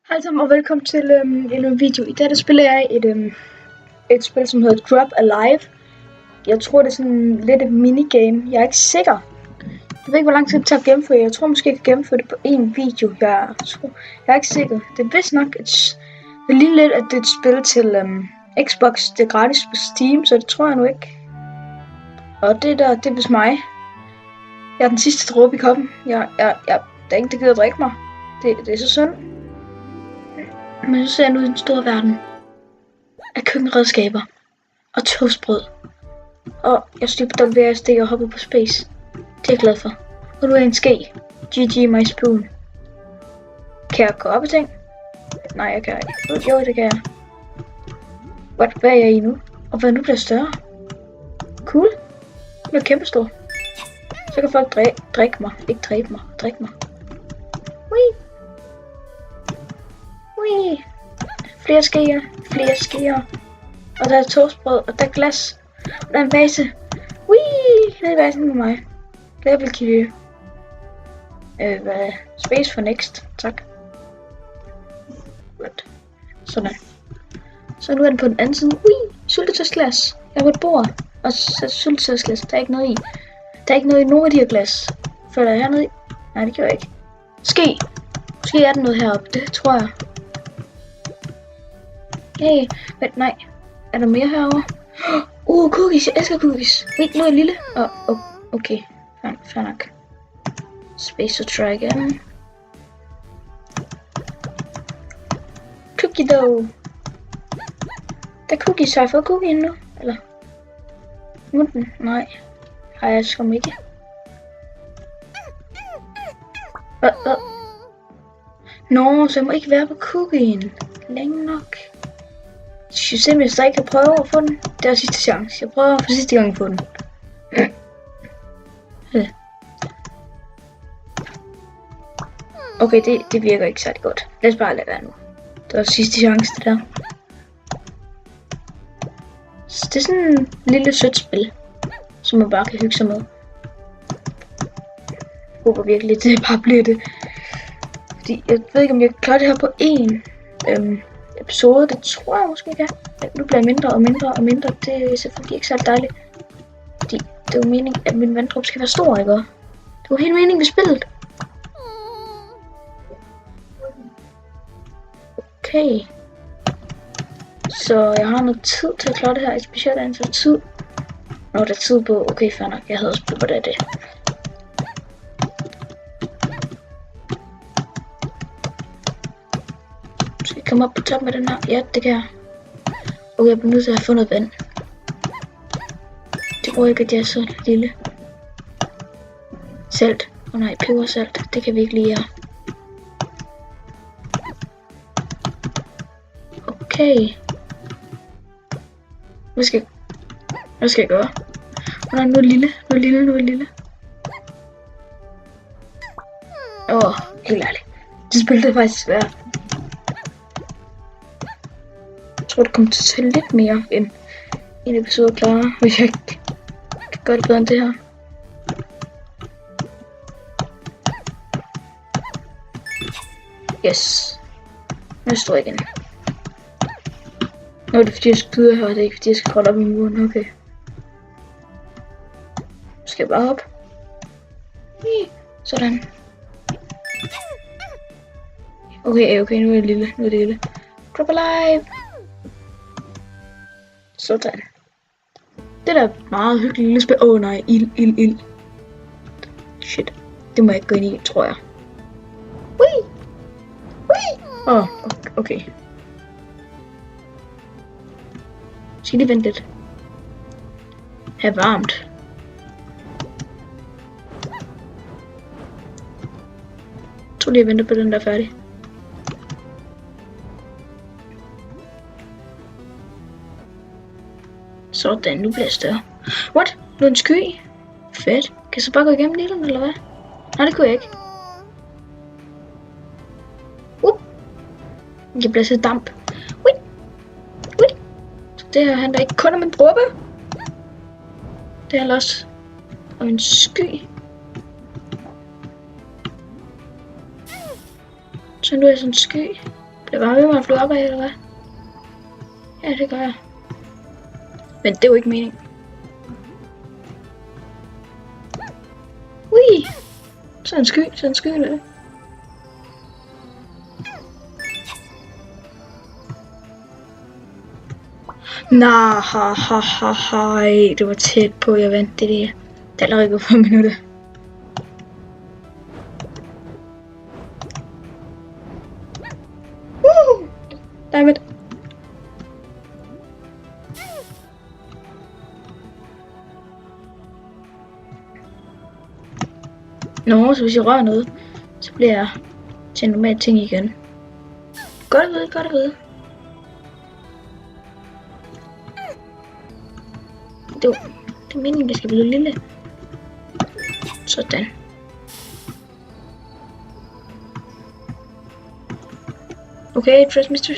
Hej sammen og velkommen til en video. I dette spiller jeg et spil, som hedder Dråbe Alive. Jeg tror, det er sådan lidt et minigame. Jeg er ikke sikker. Jeg ved ikke, hvor lang tid det tager at gennemføre. Jeg tror måske, jeg kan gennemføre det på en video. Jeg er ikke sikker. Det er vist nok det ligner lidt, at det er et spil til Xbox. Det er gratis på Steam, så det tror jeg nu ikke. Og det er vist mig. Jeg er den sidste dråbe i koppen. Der er ingen, der gider at drikke mig. Det er så synd. Men så ser jeg ud i en stor verden af køkkenredskaber og toastbrød. Og jeg stod på WSD og hoppede på space. Det er jeg glad for. Og nu er jeg en ske. GG my spoon. Kan jeg gå op i ting? Nej, jeg kan ikke. Jo, det kan jeg. Hvad er jeg i nu? Og hvad nu bliver større? Cool. Nu er jeg kæmpestor. Så kan folk drikke mig. Ikke dræbe mig. Drikke mig. Wee. Wee. Flere skeer. Og der er toastbrød, og der er glas. Og der er en vase. Wee! Nede i vasen med mig. Level kill. Space for next. Tak. Godt. Sådan. Så nu er den på den anden side. Wee! Syltetøjsglas. Jeg har på et bord. Og så syltetøjsglas. Der er ikke noget i. Der er ikke noget i nogen af de her glas. Føler jeg hernede i? Nej, det gør jeg ikke. Måske er der noget heroppe. Det tror jeg. Hey, vent, nej. Er der mere herovre? Cookies. Jeg elsker cookies. Wait, nu er jeg lille. Okay. Fair nok. Space to try again. Cookie dough. Der er cookies. Har jeg fået cookie nu? Eller? Munden? Nej. Har jeg sgu ikke. Nå, så jeg må ikke være på cookien. Længe nok. Jeg synes simpelthen, at jeg kan prøve at få den. Det er sidste chance. Jeg prøver for sidste gang at få den. Okay, det virker ikke særlig godt. Lad os bare lade være nu. Det var sidste chance, det der. Så det er sådan en lille sødt spil, som man bare kan hygge sig med. Jeg håber virkelig, det bare bliver det. Fordi jeg ved ikke, om jeg kan klare det her på en episode. Det tror jeg måske kan. Nu bliver jeg mindre og mindre. Det er selvfølgelig ikke særlig dejligt. Fordi det er jo meningen, at min vanddråbe skal være stor, ikke? Det er jo helt meningen med spillet. Okay. Så jeg har noget tid til at klare det her. Et specielt antal tid. Når der er tid på. Okay, fair nok. Jeg havde også brug for det. Skal jeg komme op på toppen af den her? Ja, det kan jeg. Okay, jeg bliver nødt til at have fundet vand. Det går ikke, at jeg er så lille. Salt. Nej, pebersalt. Det kan vi ikke lide her. Okay. Hvad skal jeg gøre? Nej, nu er lille. Helt ærligt. Det spil er faktisk svært. Jeg tror, det kommer til at tage lidt mere end en episode at klare, hvis jeg kan gøre det bedre end det her. Yes. Nu står jeg igen. Nå, det er fordi jeg skyder her, det er ikke fordi jeg skal kravle op i muren, okay. Skal jeg bare op? Sådan. Okay, nu er jeg lille. Drop alive! Sådan. Det der er meget hyggeligt lille spil. Nej, ild. Shit. Det må jeg ikke gå ind i, tror jeg. Wee! Okay. Skal lige vente lidt. Have varmt. Jeg tror lige, jeg venter på den der er færdig. Sådan, nu bliver jeg større. What? Nu er en sky? Fedt. Kan jeg så bare gå igennem lille, eller hvad? Nej, det kunne jeg ikke. Jeg bliver så damp. Så det her handler ikke kun om en dråbe. Det handler også om en sky. Så nu er jeg sådan en sky. Bliver bare ved med at flyve opad, eller hvad? Ja, det gør jeg. Men det er jo ikke meningen. Ui! Så en sky, det. Nej, det var tæt på, jeg vandt det der. Det er allerede gået 5 minutter. David. Nå, så hvis jeg rører noget, så bliver jeg til en normal ting igen. Godt at vide. Det er meningen, det skal blive lille. Sådan. Okay, trust mystery.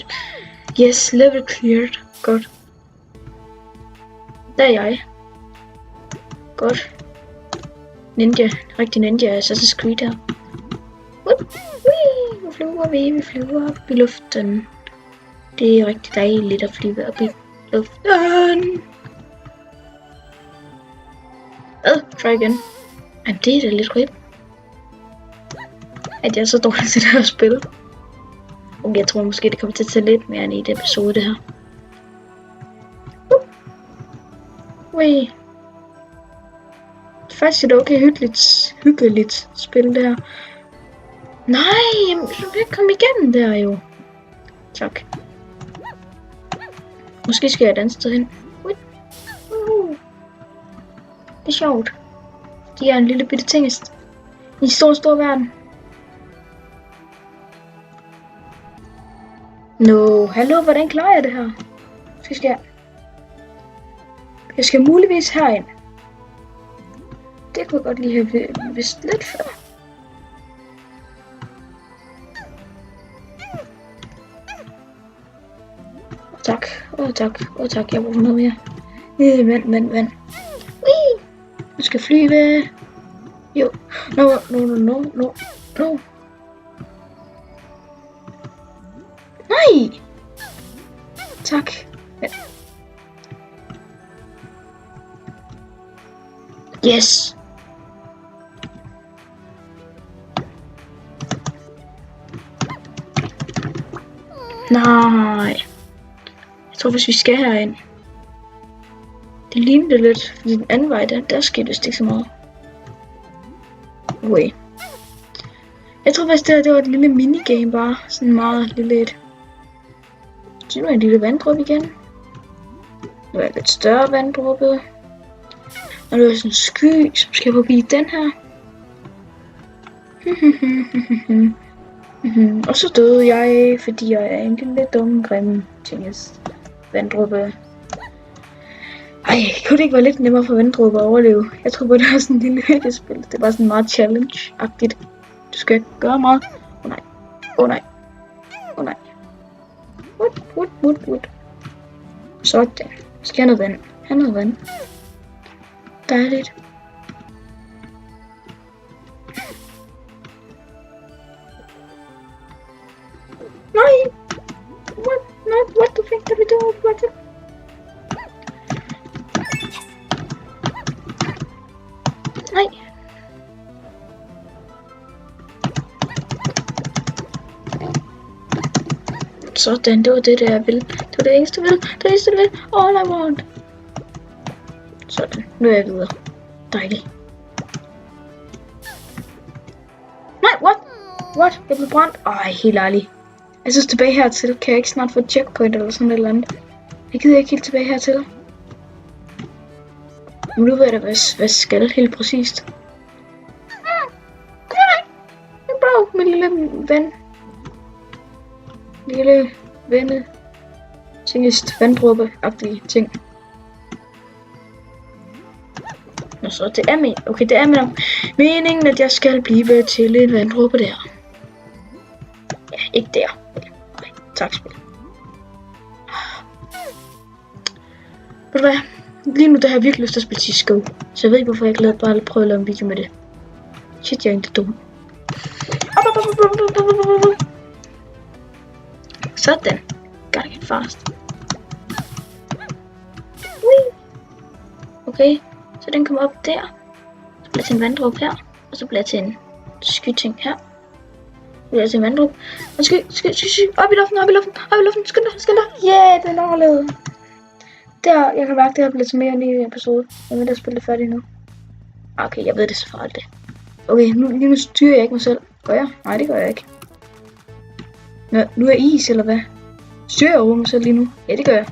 Yes, level cleared. Godt. Der er jeg. Godt. Ninja. Rigtig ninja. Assassin's Creed her. Nu flyver vi. Vi flyver op i luften. Det er rigtig dejligt at flyve op i luften. Try igen. Jamen, det er da lidt rip. At jeg er så dårlig til det her spil. Okay, jeg tror måske, det kommer til at tage lidt mere end i det episode, det her. Ui. Faktisk er det okay hyggeligt spil, det her. Nej, så vil jeg komme igennem der jo. Tak. Måske skal jeg et andet sted hen. Det er sjovt. De er en lille bitte tingest. I en stor verden. Nå, hallo, hvordan klarer jeg det her? Jeg skal muligvis herind. Det kunne jeg godt lige have vidst lidt før. Tak, tak, jeg bruger noget mere. Vent. Ui! Nu skal flyve. Jo. No. Nej! Tak. Yes! Nej. Jeg tror, hvis vi skal herind. Det lignede lidt, fordi den anden vej, der skete vist ikke så meget. Wait. Jeg tror faktisk, det var et lille minigame bare. Sådan meget lille et. Så nu er en lille vanddråbe igen. Nu er det lidt større vanddråbe. Og nu er sådan en sky, som skal forbi den her. Og så døde jeg, fordi jeg er en lille dum, grim tingest vanddråbe. Ej, kunne det ikke være lidt nemmere for vanddråbe at overleve? Jeg tror bare, det er sådan en lille hyggespil. Det er bare sådan meget challenge-agtigt. Du skal ikke gøre meget. Åh nej. What? Sådan. Skal jeg have noget vand? Dejligt. Nej! What the fuck did we do? What the... Nej! Sådan, det var det der jeg ville. Det var det eneste jeg ville. All I want. Sådan, nu er jeg videre. Dejligt. Nej, what? Jeg blev brændt. Ej, helt ærligt. Jeg synes tilbage hertil. Kan jeg ikke snart få et checkpoint eller sådan et eller andet? Jeg gider ikke helt tilbage hertil. Men nu ved jeg da, hvad skal helt præcist. Jeg brug min lille ven. Lille venne. Tingest vanddråbe-agtige ting. Og så det er min. Okay, det er meningen, at jeg skal blive til en vanddråbe der. Ja, ikke der. Nej, tak spil. Ved du hvad? Lige nu der har jeg virkelig lyst til at spille Cisco. Så jeg ved ikke, hvorfor jeg ikke bare prøve at lave en video med det. Shit, jeg er ikke dum. Sådan. Gotta get fast. Whee! Okay, så den kommer op der. Så bliver til en vanddråbe her. Og så bliver til en skyting her. Så bliver til en vanddråbe. Og sky. Op i luften. Skynd dig. Yeah, den overlevede. Der, jeg kan mærke, det her bliver til mere end en episode. Jeg vil da spille det færdigt nu. Okay, jeg ved det så for aldrig. Okay, nu styrer jeg ikke mig selv. Gør jeg? Nej, det gør jeg ikke. Nå, nu er jeg is, eller hvad? Styrer jeg over mig selv lige nu? Ja, det gør jeg.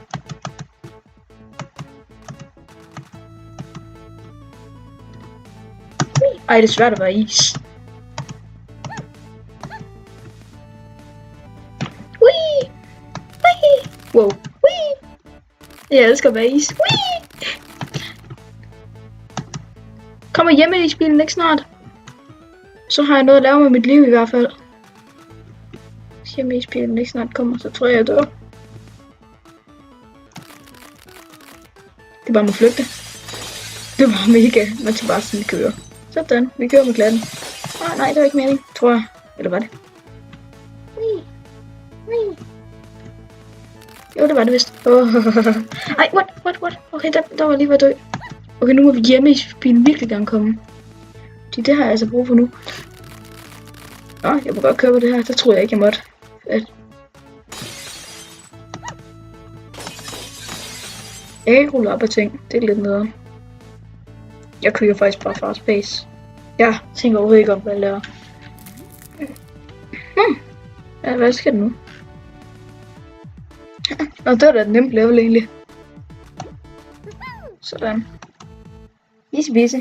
Ej, det er svært at være is. Whee! Whee! Wow. Whee! Jeg elsker at være is. Whee! Kommer hjemme i spillet ikke snart? Så har jeg noget at lave med mit liv i hvert fald. Hvis hjemme i spillet ikke snart kommer, så tror jeg dør. Det bare må flygte. Det var mega. Man tager bare sådan køre. Sådan, vi kører med klatten. Nej, det var ikke mening, tror jeg. Eller var det? Jo, det var det vist. Ej, what? Okay, der var lige ved at dø. Okay, nu må vi hjemme i bilen virkelig gerne komme. Det har jeg altså brug for nu. Nå, jeg må godt køre på det her. Der tror jeg ikke, jeg måtte. Jeg kan ikke rulle op af ting. Det er lidt nederen. Jeg kører faktisk bare fast pace. Jeg tænker overhovedet ikke om, hvad jeg laver. Ja, hvad sker der nu? Nå, det var da et nemt level egentlig. Sådan. Easy.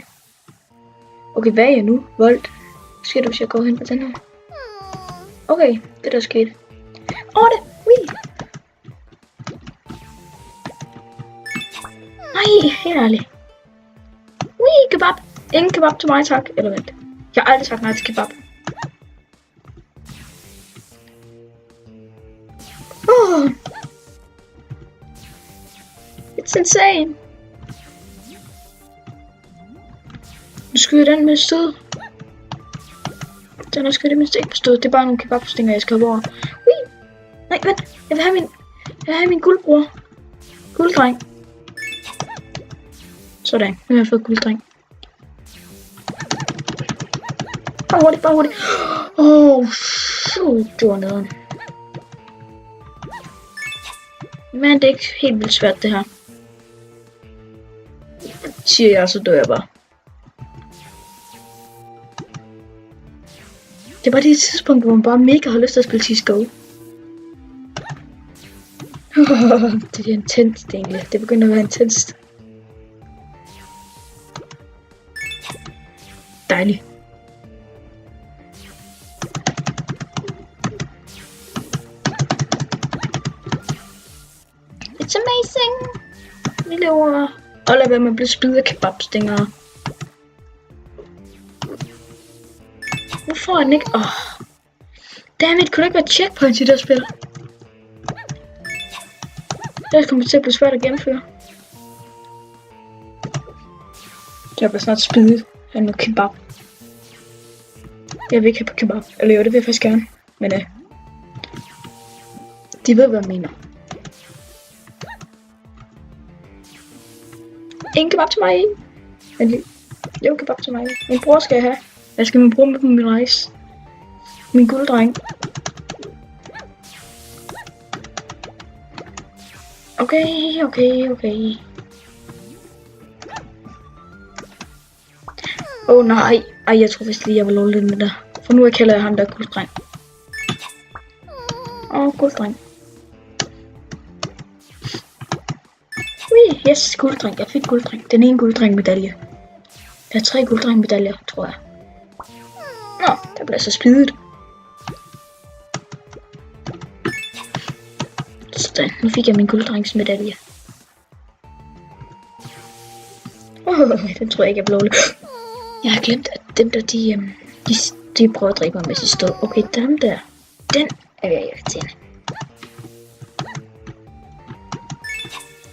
Okay, hvad er jeg nu? Volt. Skal du, hvis jeg går hen på den her? Okay, det der skete. Det! Wee! Nej, helt ærligt. Wee, kebab! Ingen kebab til mig, tak. Eller vent. Jeg har aldrig sagt nej til kebab. It's insane. Nu skyder den med stød. Den er skyder med ikke på stød. Det er bare nogle kebabstinger, jeg skal have over. Wee! Nej, vent. Jeg vil have min guldbror. Gulddreng. Sådan. Nu har jeg fået gulddreng. Bare hurtigt. Shoot, det var nederen. Men det er ikke helt vildt svært, det her. Siger jeg, så dør jeg bare. Det er bare det tidspunkt, hvor man bare mega har lyst til at spille CSGO. Det er intenst egentlig. Det begynder at være intenst. Dejligt. It's amazing. Vi lever. Og lad være med at blive spiddet af kebabstinger. Nu får jeg den ikke. Dammit, kunne der ikke være checkpoints i det her spil? Det kommer til at blive svært at gennemføre. Jeg bliver snart spiddet af noget kebab. Jeg vil ikke have på kebab. Eller jo, det vil jeg faktisk gerne. Men de ved, hvad jeg mener. Ingen kebab til mig. Jo, kebab til mig. Min bror skal jeg have. Jeg skal min bror med på min rejse. Min gulddreng. Okay. Nej. Ej, jeg tror vist lige, jeg var lovlig med det. For nu kalder jeg ham der gulddreng. Gulddreng. Yes, gulddreng. Jeg fik gulddreng. Den ene gulddreng-medalje. Jeg har 3 gulddreng-medaljer, tror jeg. Nå, der bliver så spidet. Sådan, nu fik jeg min gulddrengsmedalje. Den tror jeg ikke er lovlig. Jeg har glemt, at dem der, de prøver at dræbe mig, hvis de står. Okay, dem der. Den er jeg irriterende.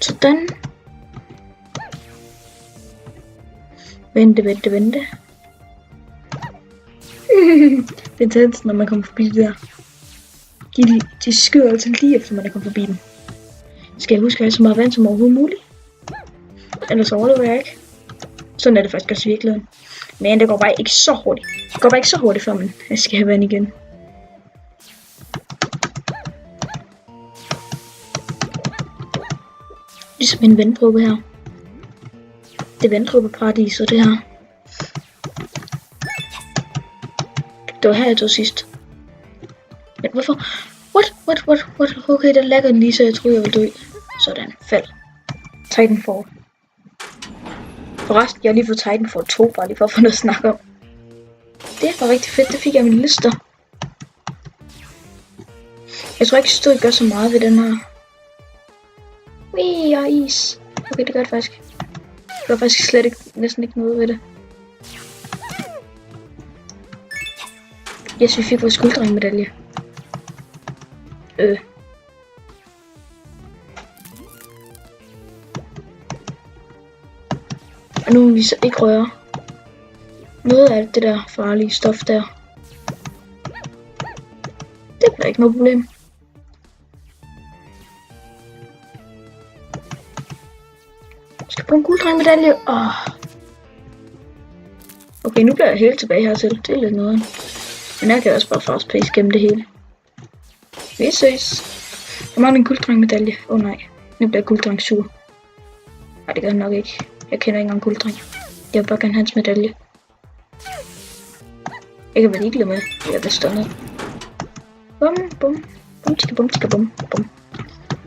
Sådan. Vente. Det er tæt, når man kommer forbi det der. De skyder altså lige efter, man er kommet forbi dem. Skal jeg huske at have så meget vand som overhovedet muligt? Ellers overlever jeg ikke. Sådan er det faktisk også i virkeligheden. Men det går bare ikke så hurtigt. Det går bare ikke så hurtigt, før man skal have vand igen. Ligesom en vanddråbe her. Det er vanddråbeparadiset, det her. Det var her, jeg tog sidst. Men hvorfor? What? Okay, der lagger den lige, så jeg troede, jeg ville dø. Sådan, fald. Titanfall. Forresten, jeg har lige fået Titanfall 2, bare lige for at få noget at snakke om. Det var rigtig fedt, det fik jeg min lister. Jeg tror ikke, stød gør så meget ved den her. Wee, og is. Okay, det gør det faktisk. Det gør faktisk slet ikke, næsten ikke noget ved det. Yes, vi fik vores gulddrengmedalje. Og nu må vi så ikke røre noget af det der farlige stof der. Det bliver ikke noget problem. Jeg skal bruge en gulddrengmedalje. Okay, nu bliver jeg helt tilbage hertil. Det er lidt noget. Men jeg kan også bare fast pace gennem det hele. Vi ses. Jeg mangler en gulddrengmedalje. Nej, nu bliver jeg gulddreng sur. Nej, det gør han nok ikke. Jeg kender ikke engang gulddreng. Jeg vil bare gerne hans medalje. Jeg kan være ligeglad med. Jeg bliver stundet. Bum, bum. Bum, tika, bum, tika, bum, bum.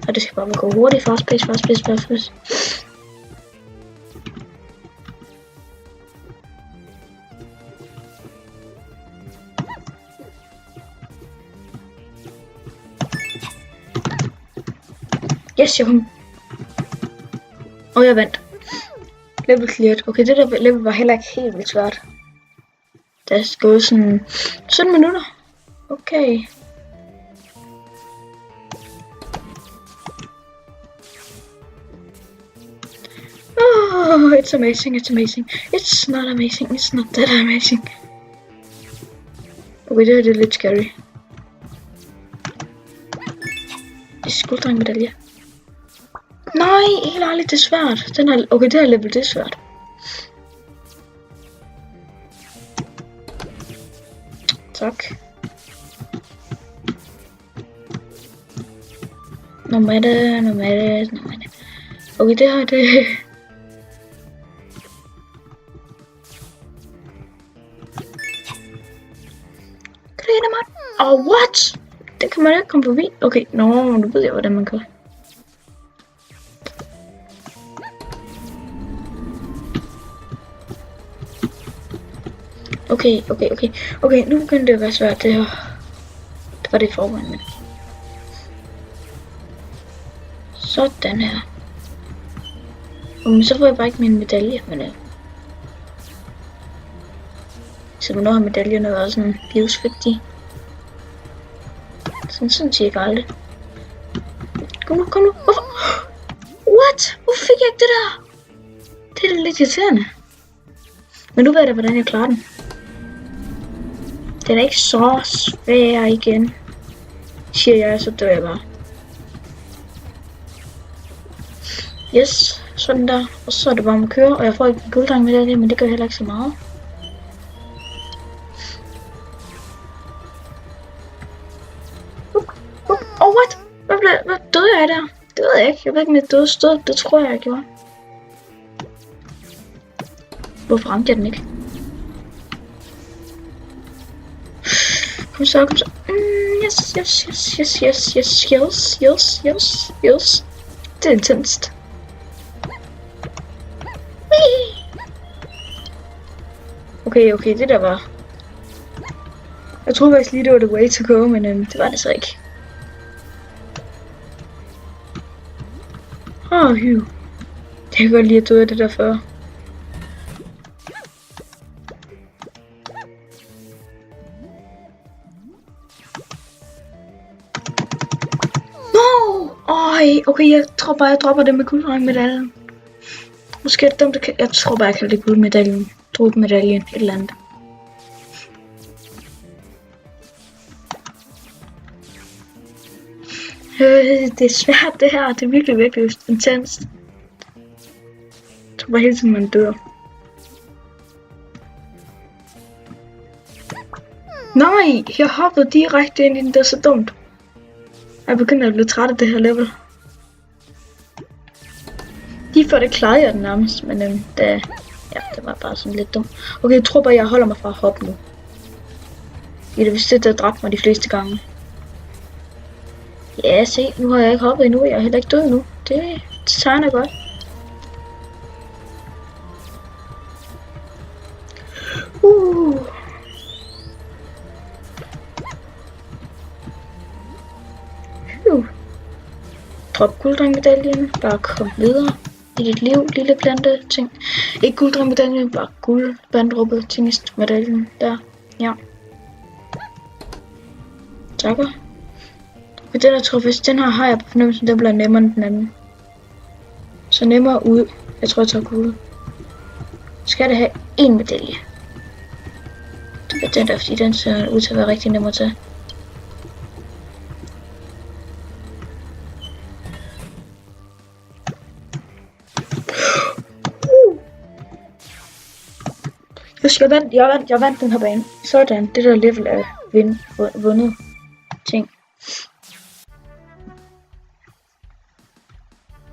Og det skal bare gå hurtigt. Fast pace. Yes, jeg kom. Og jeg vandt. Level cleared. Okay, det der level var heller ikke helt vildt svært. Der er gået sådan 17 minutter. Okay. Oh, it's amazing. It's not amazing. It's not that amazing. Okay, det her det er lidt scary. Det er gulddrengmedalje. Nej, helt ærligt, det er svært. Okay, det her level, det er svært. Tak. Nå med det. Okay, det her, det... What? Det kan man ikke komme forbi. Okay, nu ved jeg, hvordan man gør. Okay, nu begynder det at være svært det her. Det var det i forvejen, men... Sådan her. Men så får jeg bare ikke min medalje, men... Så hvornår har medaljerne været sådan livsvigtige? Sådan siger jeg aldrig. Kom nu. Hvorfor? What? Hvorfor fik jeg ikke det der? Det er lidt irriterende. Men nu ved jeg, hvordan jeg klarer den. Den er ikke så svær igen. Siger jeg, så dør jeg bare. Yes, sådan der. Og så er det bare om at køre. Og jeg får ikke en gulddreng med det, men det gør heller ikke så meget. What? Hvad døde jeg der? Det ved jeg ikke. Jeg ved ikke, om jeg døde stød. Det tror jeg gjorde. Hvorfor ramte jeg den ikke? Kom så. Yes. Det er intenst. Okay, det der var... Jeg troede faktisk lige, det var the way to go, men det var det så ikke. Det kan godt lide at døde det der før. Okay, jeg tror bare, jeg dropper det med gulddrengmedaljen. Måske er det dem, der kan... Jeg tror bare, jeg kalder det guldmedaljen. Dråbemedaljen, et eller andet. Det er svært det her. Det er virkelig, virkelig intenst. Jeg tror bare hele tiden man dør. Nej, jeg hoppede direkte ind i den. Det er så dumt. Jeg begynder at blive træt af det her level. Lige før det klarede jeg den nærmest, men det var bare sådan lidt dumt. Okay, jeg tror bare, jeg holder mig fra at hoppe nu. Det er vist det, der dræbte mig de fleste gange. Ja, se, nu har jeg ikke hoppet endnu. Jeg er heller ikke død endnu. Det tegner godt. Drop gulddrengmedaljen. Bare kom videre i dit liv, lille plante ting. Ikke gulddrengmedaljen, bare guldbanddråbe tingest-medaljen. Der, ja. Takker. Og den her trofæs, den her har jeg på fornemmelsen, den bliver nemmere end den anden. Så nemmere ud. Jeg tror, jeg tager guld. Skal det have en medalje? Det er den der, fordi den ser ud til at være rigtig nem at tage. Jeg vandt den her bane. Sådan, det der level er vundet ting.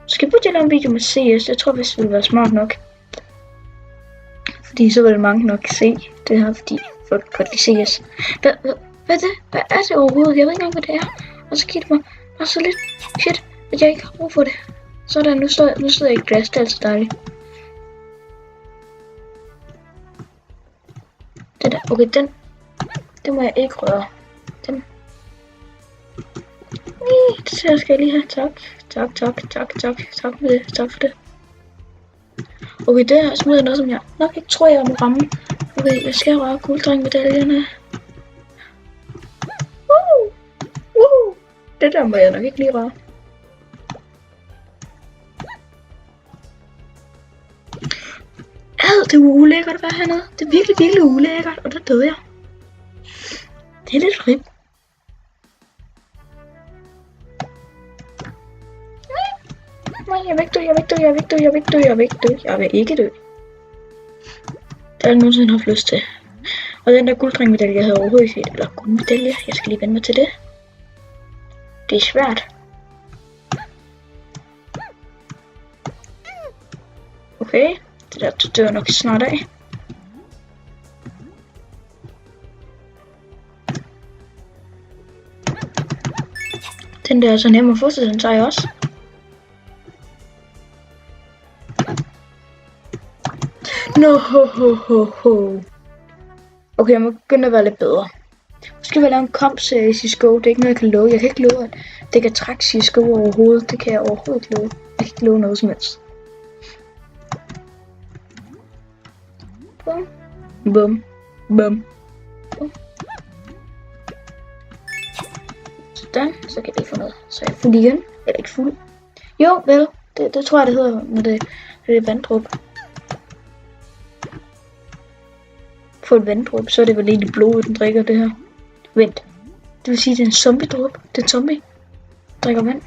Skal vi lave en video med CS? Jeg tror, hvis det ville være smart nok. Fordi så vil mange nok se det her, fordi folk godt lide CS. Hvad er det? Hvad er det overhovedet? Jeg ved ikke engang, hvad det er. Og så giver det mig bare så lidt shit, at jeg ikke har brug for det. Sådan, nu sidder jeg i glas, det er altså dejligt. Det der, okay, den må jeg ikke røre. Den. Det skal jeg lige have. Tak for det. Tak for det. Okay, det her smider noget, som jeg nok ikke tror, jeg må ramme. Okay, jeg skal røre gulddrengmedaljerne. Det der må jeg nok ikke lige røre. Det er ulækkert at være hernede. Det er virkelig, virkelig ulækkert, og der døde jeg. Det er lidt rip. Nej, jeg vil ikke dø. Jeg vil ikke dø. Det er jeg nogensinde haft lyst til. Og den der gulddrengmedalje, jeg havde overhovedet ikke set. Eller guldmedalje, jeg skal lige vende mig til det. Det er svært. Okay. Det der dør nok snart af. Den der er så nem at få, så den tager jeg også. No. Okay, jeg må begynde at være lidt bedre. Måske vil jeg lave en kampserie i CSGO. Det er ikke noget, jeg kan love. Jeg kan ikke love, at det kan trække CSGO overhovedet. Det kan jeg overhovedet ikke love. Jeg kan ikke love noget som helst. Bum. Sådan, så kan jeg lige få noget. Så er jeg fuld igen. Eller ikke fuld. Jo, vel. Det tror jeg, det hedder, når det er vanddråb. Få et vanddråb, så er det vel egentlig blod, den drikker det her. Vent. Det vil sige, det er en zombie-dråb. Det er en zombie. Drikker vand.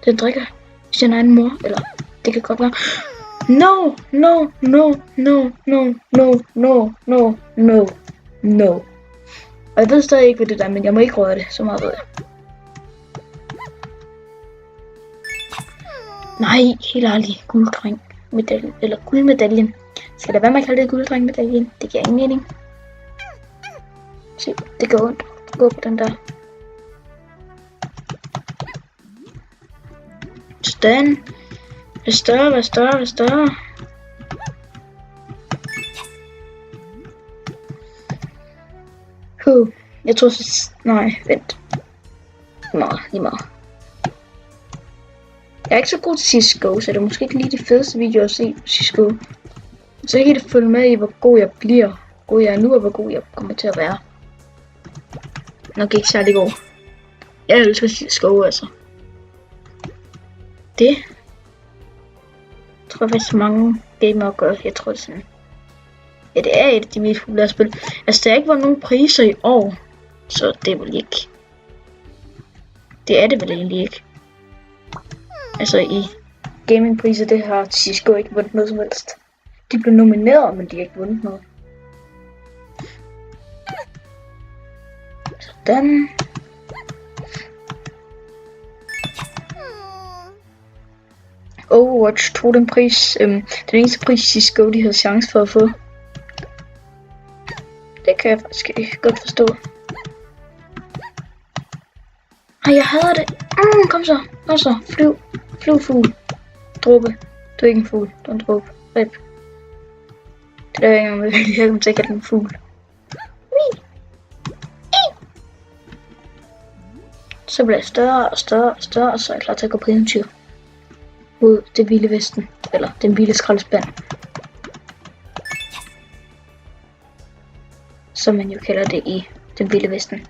Den drikker sin egen mor. Eller, det kan godt være. No. Og jeg ved stadig ikke, hvad det der, men jeg må ikke røre det. Så meget ved jeg. Nej, helt ærligt. Gulddrengmedaljen. Eller guldmedaljen. Skal der være med at kalde det gulddrengmedaljen? Det giver ingen mening. Se, det går ondt. Gå på den der. Sådan. Vær større. Jeg tror så... Nej, vent. Lige meget. Jeg er ikke så god til CSGO, så det er måske ikke lige det fedeste video at se på CSGO. Så jeg kan ikke følge med i, hvor god jeg bliver. Hvor god jeg er nu, og hvor god jeg kommer til at være. Nok ikke særlig god. Jeg elsker CSGO, altså. Det tror jeg faktisk mange gamere gør. Jeg tror det sådan. Ja, det er et af de mest populære spil. Altså, der har ikke været nogen priser i år. Så det er vel ikke. Det er det vel egentlig ikke. Altså i gamingpriser, det har CSGO ikke vundet noget som helst. De blev nomineret, men de har ikke vundet noget. Sådan. Overwatch tog den pris, den eneste pris CSGO de havde chance for at få. Det kan jeg faktisk ikke godt forstå. Ej, jeg hader det. Kom så, kom så, flyv, fugl, dråbe. Du er ikke en fugl, du er en dråbe. Rip. Det der er ikke engang, jeg kommer til at kalde den en fugl. Så bliver jeg større og større og større, og så er jeg klar til at gå på eventyr. Ud det vilde vesten, eller den vilde skraldespand. Som man jo kalder det i den vilde vesten.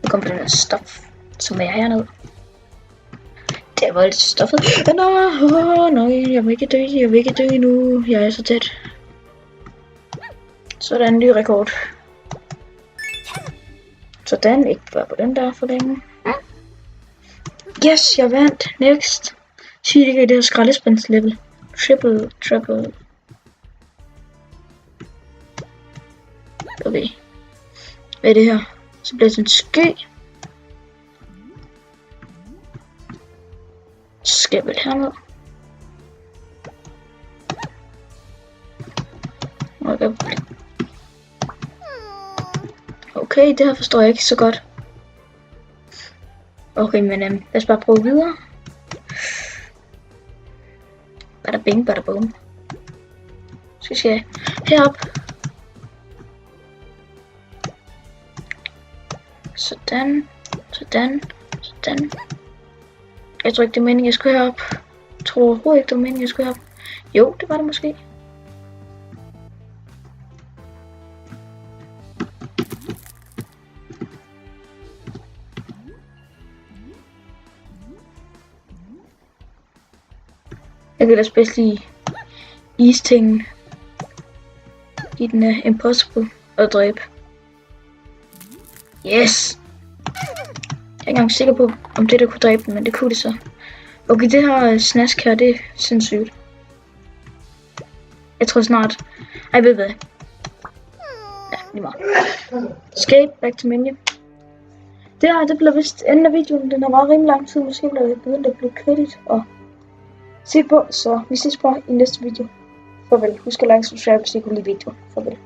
Nu kommer den her stof, som er hernede. Det var lidt stoffet. Nej, jeg vil ikke dø nu. Jeg er så tæt. Sådan, ny rekord. Sådan, ikke bare på den der for længe. Yes, jeg vandt. Next. Sig det i det her skraldespandslevel. Triple. Okay. Hvad er det her? Så bliver det sådan en sky. Så skal jeg vel herned. Okay, det her forstår jeg ikke så godt. Okay, men lad os bare prøve videre. Bada bing, bada boom. Så skal jeg herop. Sådan. Jeg tror ikke, det er meningen, jeg skulle herop. Jeg tror overhovedet ikke, det var meningen, jeg skulle herop. Jo, det var det måske. Jeg kan ellers bedst lide istingen. I den er impossible at dræbe. Yes! Jeg er ikke engang sikker på, om det der kunne dræbe den, men det kunne det så. Okay, det her snask her, det er sindssygt. Jeg tror snart. Ej, ved hvad? Ja, lige meget. Escape, back to menu. Det bliver vist enden af videoen. Den har været rimelig lang tid. Måske bliver det begyndt at blive kedeligt og se på. Så vi ses på i næste video. Farvel. Husk at like og subscribe, hvis I kunne lide videoen. Farvel.